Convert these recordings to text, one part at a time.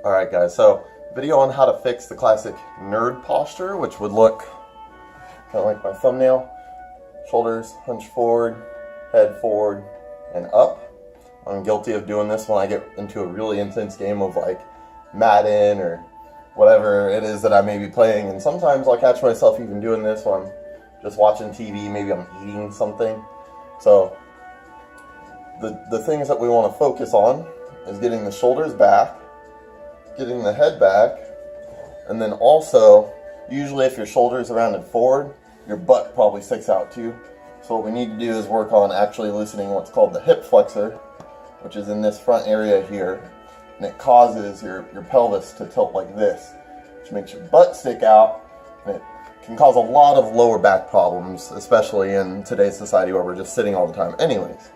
Alright guys, so video on how to fix the classic nerd posture, which would look kind of like my thumbnail. Shoulders hunched forward, head forward, and up. I'm guilty of doing this when I get into a really intense game of like Madden or whatever it is that I may be playing, and sometimes I'll catch myself even doing this when I'm just watching TV, maybe I'm eating something. So the things that we want to focus on is getting the shoulders back, getting the head back, and then also, usually if your shoulders are rounded forward, your butt probably sticks out too. So what we need to do is work on actually loosening what's called the hip flexor, which is in this front area here, and it causes your pelvis to tilt like this, which makes your butt stick out, and it can cause a lot of lower back problems, especially in today's society where we're just sitting all the time anyways.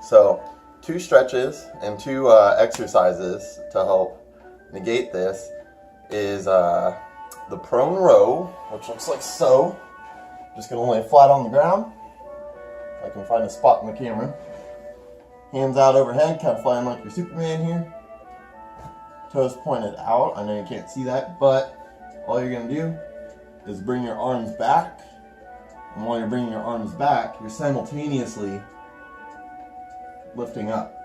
So 2 stretches and 2 exercises to help negate this is the prone row, which looks like so. Just gonna lay flat on the ground. I can find a spot in the camera. Hands out overhead, kind of flying like your Superman here. Toes pointed out. I know you can't see that, but all you're gonna do is bring your arms back. And while you're bringing your arms back, you're simultaneously lifting up.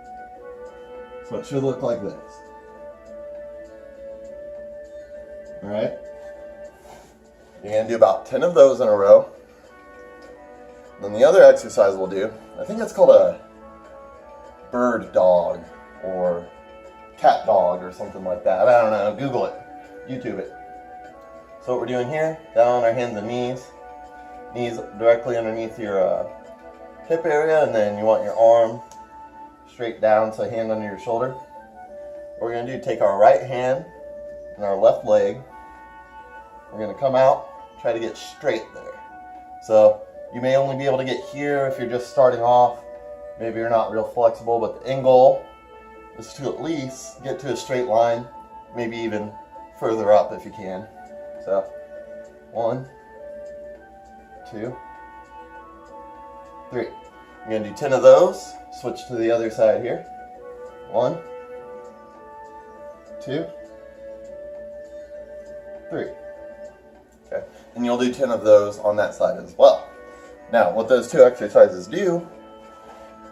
So it should look like this. Alright? You're going to do about 10 of those in a row. Then the other exercise we'll do, I think it's called a bird dog or cat dog or something like that. I don't know. Google it. YouTube it. So what we're doing here, down on our hands and knees. Knees directly underneath your hip area, and then you want your arm straight down, so hand under your shoulder. What we're going to do, take our right hand and our left leg. We're going to come out, try to get straight there. So you may only be able to get here if you're just starting off. Maybe you're not real flexible, but the end goal is to at least get to a straight line, maybe even further up if you can. So 1, 2, 3. You're going to do 10 of those. Switch to the other side here. 1, 2, 3. Okay, and you'll do 10 of those on that side as well. Now, what those 2 exercises do,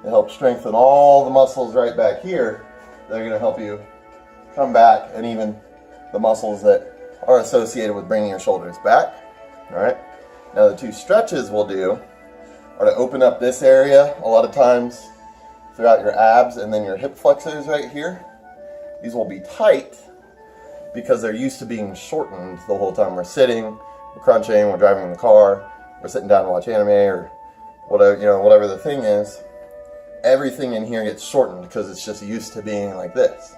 they help strengthen all the muscles right back here. They're going to help you come back, and even the muscles that are associated with bringing your shoulders back. All right. Now, the 2 stretches we'll do are to open up this area a lot of times throughout your abs and then your hip flexors right here. These will be tight because they're used to being shortened the whole time we're sitting, we're crunching, we're driving in the car, we're sitting down to watch anime or whatever, whatever the thing is. Everything in here gets shortened because it's just used to being like this.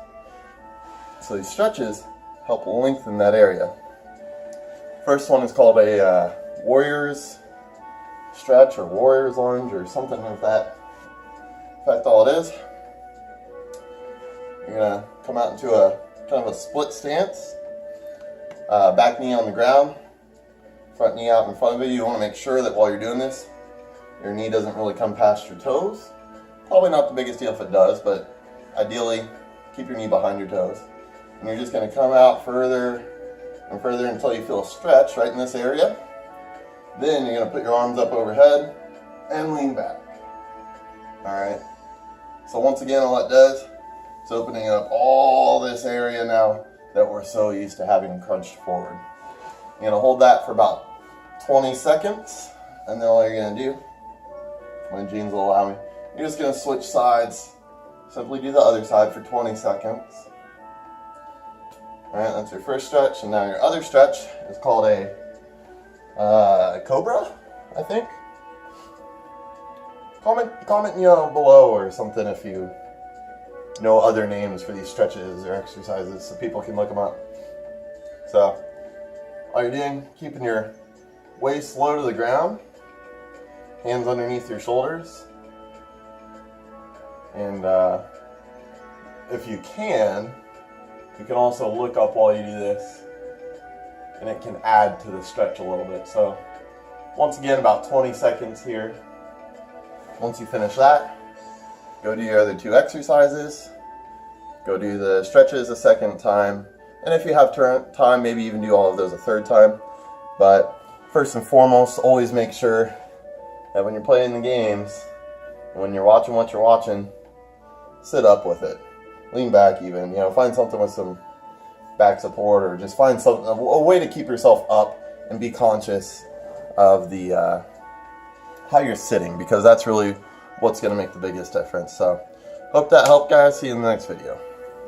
So these stretches help lengthen that area. First one is called a warrior's stretch or warrior's lunge or something like that. In fact, all it is, you're going to come out into a kind of a split stance, back knee on the ground, front knee out in front of you. You want to make sure that while you're doing this, your knee doesn't really come past your toes. Probably not the biggest deal if it does, but ideally, keep your knee behind your toes. And you're just going to come out further and further until you feel a stretch right in this area. Then you're going to put your arms up overhead and lean back. Alright, so once again, all it does is opening up all this area now that we're so used to having crunched forward. You're going to hold that for about 20 seconds, and then all you're going to do, if my jeans will allow me, you're just going to switch sides. Simply do the other side for 20 seconds. Alright, that's your first stretch, and now your other stretch is called a cobra, I think. Comment below or something if you know other names for these stretches or exercises so people can look them up. So, all you're doing, keeping your waist low to the ground, hands underneath your shoulders, and if you can also look up while you do this, and it can add to the stretch a little bit. So, once again, about 20 seconds here. Once you finish that, go do your other 2 exercises. Go do the stretches a second time. And if you have time, maybe even do all of those a third time. But first and foremost, always make sure that when you're playing the games, when you're watching what you're watching, sit up with it. Lean back even. You know, find something with some back support, or just find something, a way to keep yourself up and be conscious of the how you're sitting, because that's really what's going to make the biggest difference. So hope that helped, guys. See you in the next video.